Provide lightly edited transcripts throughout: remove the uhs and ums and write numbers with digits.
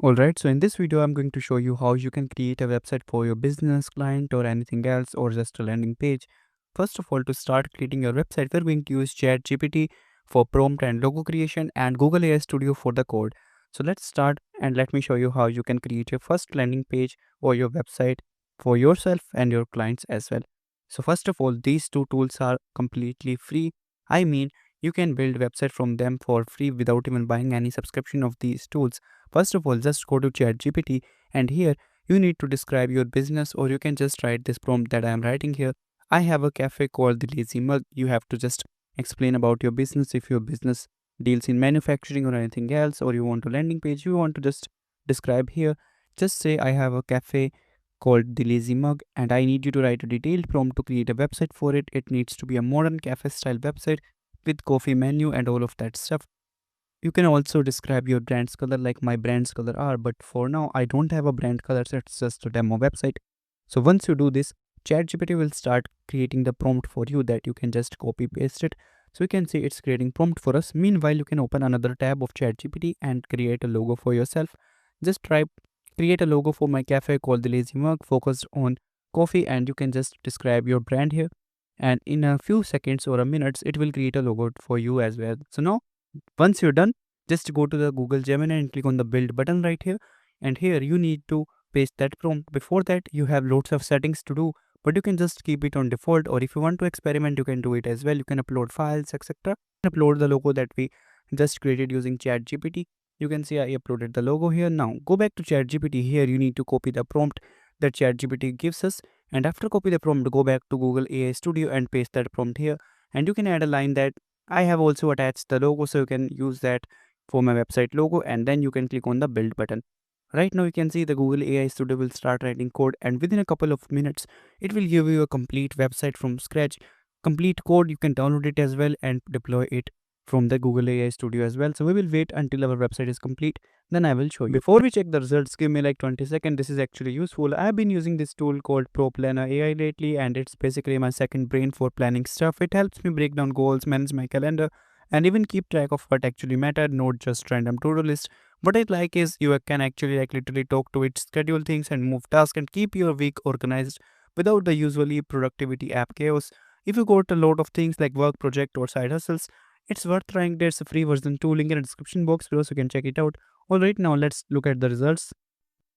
Alright, so in this video, I'm going to show you how you can create a website for your business, client, or anything else, or just a landing page. First of all, to start creating your website, we're going to use ChatGPT for prompt and logo creation and Google AI Studio for the code. So let's start and let me show you how you can create your first landing page or your website for yourself and your clients as well. So first of all, these two tools are completely free. I mean, you can build website from them for free without even buying any subscription of these tools. First of all, just go to ChatGPT and here you need to describe your business, or you can just write this prompt that I am writing here. I have a cafe called the Lazy Mug. You have to just explain about your business. If your business deals in manufacturing or anything else, or you want a landing page, you want to just describe here. Just say I have a cafe called the Lazy Mug and I need you to write a detailed prompt to create a website for it. It needs to be a modern cafe style website with coffee menu and all of that stuff. You can also describe your brand's color like my brand's color are, but for now I don't have a brand color, so it's just a demo website. So once you do this, ChatGPT will start creating the prompt for you that you can just copy paste it. So you can see it's creating prompt for us. Meanwhile, you can open another tab of ChatGPT and create a logo for yourself. Just try create a logo for my cafe called the Lazy Mug focused on coffee, and you can just describe your brand here. And in a few seconds or a minutes, it will create a logo for you as well. So now once you're done, just go to the Google Gemini and click on the build button right here. And here you need to paste that prompt. Before that, you have lots of settings to do, but you can just keep it on default. Or if you want to experiment, you can do it as well. You can upload files, etc. Upload the logo that we just created using ChatGPT. You can see I uploaded the logo here. Now go back to ChatGPT. Here you need to copy the prompt that ChatGPT gives us. And after copy the prompt, go back to Google AI Studio and paste that prompt here. And you can add a line that I have also attached the logo, so you can use that for my website logo, and then you can click on the build button. Right now you can see the Google AI Studio will start writing code, and within a couple of minutes it will give you a complete website from scratch. Complete code, you can download it as well and deploy it from the Google AI Studio as well. So we will wait until our website is complete, then I will show you. Before we check the results, give me like 20 seconds. This is actually useful. I've been using this tool called Pro Planner AI lately, and it's basically my second brain for planning stuff. It helps me break down goals, manage my calendar, and even keep track of what actually mattered, not just random to-do list. What I like is you can actually like literally talk to it, schedule things and move tasks and keep your week organized without the usually productivity app chaos. If you got a lot of things like work project or side hustles, it's worth trying. There's a free version too, link in the description box below so you can check it out. Alright, now let's look at the results.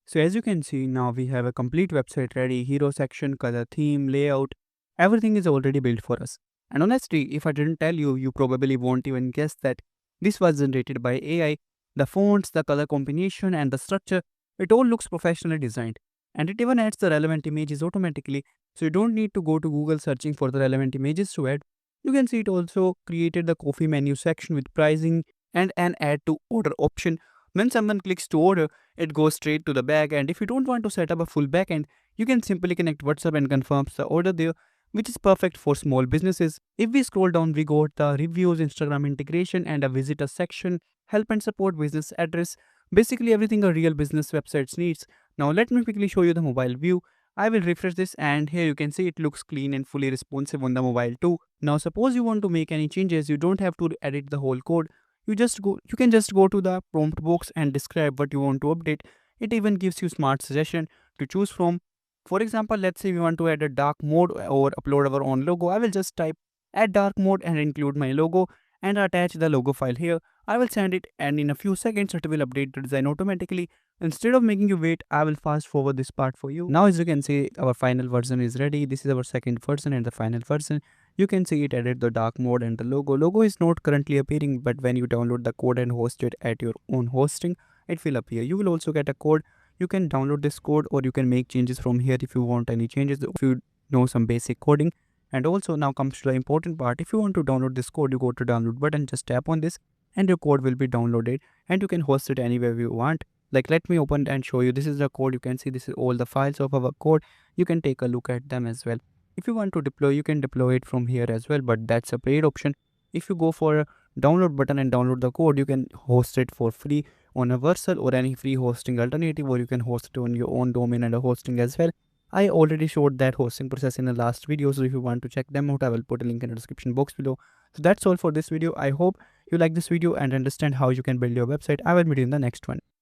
So as you can see, now we have a complete website ready, hero section, color theme, layout, everything is already built for us. And honestly, if I didn't tell you, you probably won't even guess that this was generated by AI. The fonts, the color combination and the structure, it all looks professionally designed. And it even adds the relevant images automatically, so you don't need to go to Google searching for the relevant images to add. You can see it also created the coffee menu section with pricing and an add to order option. When someone clicks to order, it goes straight to the back, and if you don't want to set up a full backend, you can simply connect WhatsApp and confirms the order there, which is perfect for small businesses. If we scroll down, we got the reviews, Instagram integration, and a visitor section, help and support business address. Basically everything a real business website needs. Now let me quickly show you the mobile view. I will refresh this, and here you can see it looks clean and fully responsive on the mobile too. Now suppose you want to make any changes, you don't have to edit the whole code. You can just go to the prompt box and describe what you want to update. It even gives you smart suggestion to choose from. For example, let's say we want to add a dark mode or upload our own logo. I will just type add dark mode and include my logo and attach the logo file here. I will send it, and in a few seconds it will update the design automatically. Instead of making you wait, I will fast forward this part for you. Now as you can see, our final version is ready. This is our second version and the final version. You can see it added the dark mode and the logo. Logo is not currently appearing, but when you download the code and host it at your own hosting, it will appear. You will also get a code. You can download this code or you can make changes from here if you want any changes, if you know some basic coding. And also now comes to the important part. If you want to download this code, you go to download button, just tap on this and your code will be downloaded, and you can host it anywhere you want. Like let me open and show you. This is the code. You can see this is all the files of our code. You can take a look at them as well. If you want to deploy, you can deploy it from here as well, but that's a paid option. If you go for a download button and download the code, you can host it for free on a Vercel or any free hosting alternative, or you can host it on your own domain and a hosting as well. I already showed that hosting process in the last video, so if you want to check them out, I will put a link in the description box below. So that's all for this video. I hope you like this video and understand how you can build your website. I will meet you in the next one.